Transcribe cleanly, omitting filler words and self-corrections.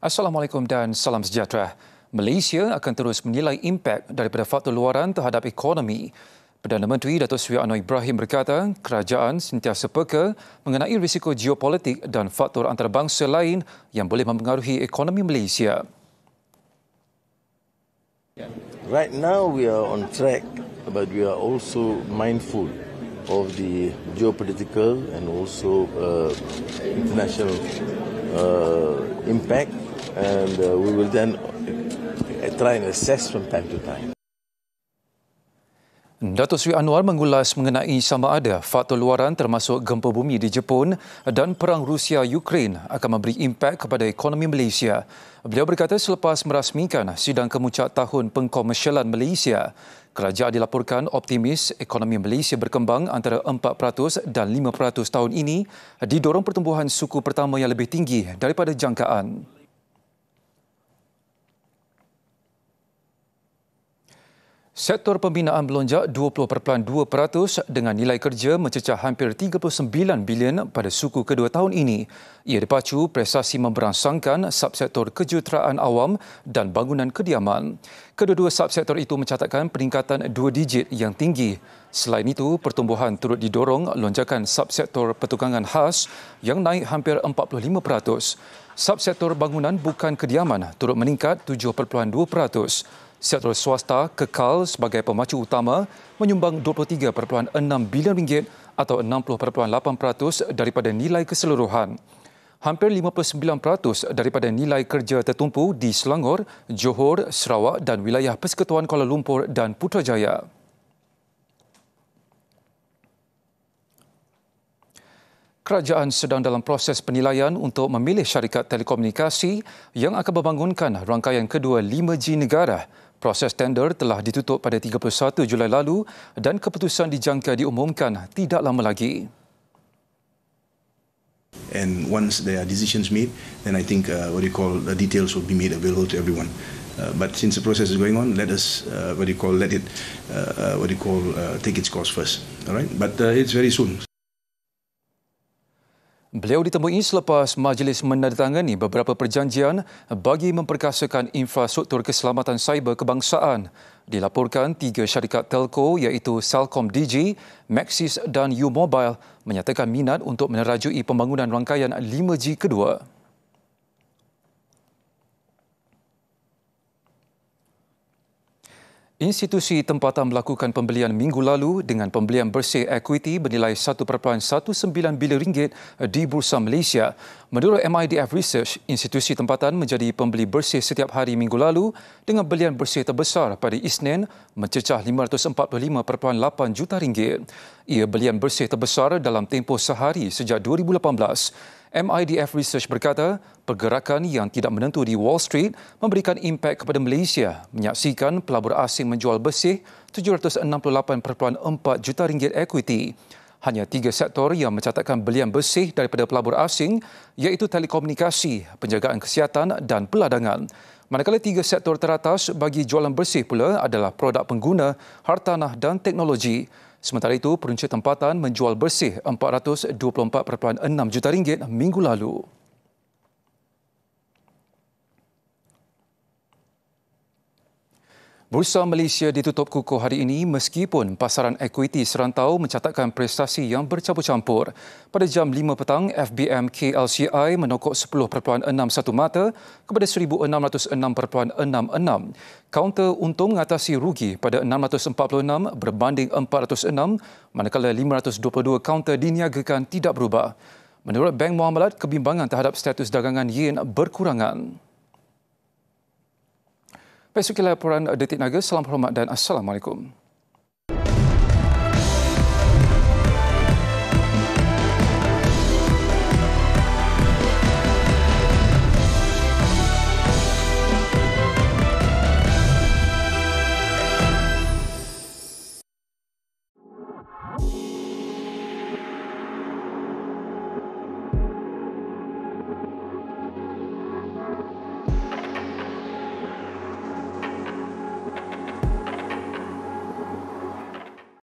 Assalamualaikum dan salam sejahtera. Malaysia akan terus menilai impak daripada faktor luaran terhadap ekonomi. Perdana Menteri Datuk Seri Anwar Ibrahim berkata, kerajaan sentiasa peka mengenai risiko geopolitik dan faktor antarabangsa lain yang boleh mempengaruhi ekonomi Malaysia. Right now we are on track, but we are also mindful of the geopolitical and also international impact, and we will then try and assess from time to time. Datuk Seri Anwar mengulas mengenai sama ada faktor luaran termasuk gempa bumi di Jepun dan perang Rusia-Ukraine akan memberi impak kepada ekonomi Malaysia. Beliau berkata selepas merasmikan sidang kemuncak tahun pengkomersialan Malaysia, kerajaan dilaporkan optimis ekonomi Malaysia berkembang antara 4% dan 5% tahun ini didorong pertumbuhan suku pertama yang lebih tinggi daripada jangkaan. Sektor pembinaan melonjak 20.2% dengan nilai kerja mencecah hampir 39 bilion pada suku kedua tahun ini. Ia dipacu prestasi memberangsangkan subsektor kejuruteraan awam dan bangunan kediaman. Kedua-dua subsektor itu mencatatkan peningkatan 2 digit yang tinggi. Selain itu, pertumbuhan turut didorong lonjakan subsektor pertukangan khas yang naik hampir 45%. Subsektor bangunan bukan kediaman turut meningkat 7.2%. Sektor swasta kekal sebagai pemacu utama menyumbang 23.6 bilion ringgit atau 60.8% daripada nilai keseluruhan. Hampir 59% daripada nilai kerja tertumpu di Selangor, Johor, Sarawak dan wilayah Persekutuan Kuala Lumpur dan Putrajaya. Kerajaan sedang dalam proses penilaian untuk memilih syarikat telekomunikasi yang akan membangunkan rangkaian kedua 5G negara. Proses tender telah ditutup pada 31 Julai lalu dan keputusan dijangka diumumkan tidak lama lagi. And once there are decisions made, then I think the details will be made available to everyone. But since the process is going on, let us take its course first. All right, but it's very soon. Beliau ditemui selepas majlis menandatangani beberapa perjanjian bagi memperkasakan infrastruktur keselamatan cyber kebangsaan. Dilaporkan 3 syarikat telco iaitu Celcom Digi, Maxis dan U-Mobile menyatakan minat untuk menerajui pembangunan rangkaian 5G kedua. Institusi tempatan melakukan pembelian minggu lalu dengan pembelian bersih ekuiti bernilai 1.19 bilion ringgit di Bursa Malaysia. Menurut MIDF Research, institusi tempatan menjadi pembeli bersih setiap hari minggu lalu dengan belian bersih terbesar pada Isnin mencecah 545.8 juta ringgit. Ia belian bersih terbesar dalam tempoh sehari sejak 2018. MIDF Research berkata, pergerakan yang tidak menentu di Wall Street memberikan impak kepada Malaysia menyaksikan pelabur asing menjual bersih 768.4 juta ringgit ekuiti. Hanya 3 sektor yang mencatatkan belian bersih daripada pelabur asing iaitu telekomunikasi, penjagaan kesihatan dan peladangan. Manakala 3 sektor teratas bagi jualan bersih pula adalah produk pengguna, hartanah dan teknologi. Sementara itu, peruncit tempatan menjual bersih 424.6 juta ringgit minggu lalu. Bursa Malaysia ditutup kukuh hari ini meskipun pasaran ekuiti serantau mencatatkan prestasi yang bercampur-campur. Pada jam 5 petang, FBM KLCI menokok 10.61 mata kepada 1,606.66. Kaunter untung mengatasi rugi pada 646 berbanding 406, manakala 522 kaunter diniagakan tidak berubah. Menurut Bank Muamalat, kebimbangan terhadap status dagangan yen berkurangan. Baik, sekian laporan Detik Naga. Salam hormat dan Assalamualaikum.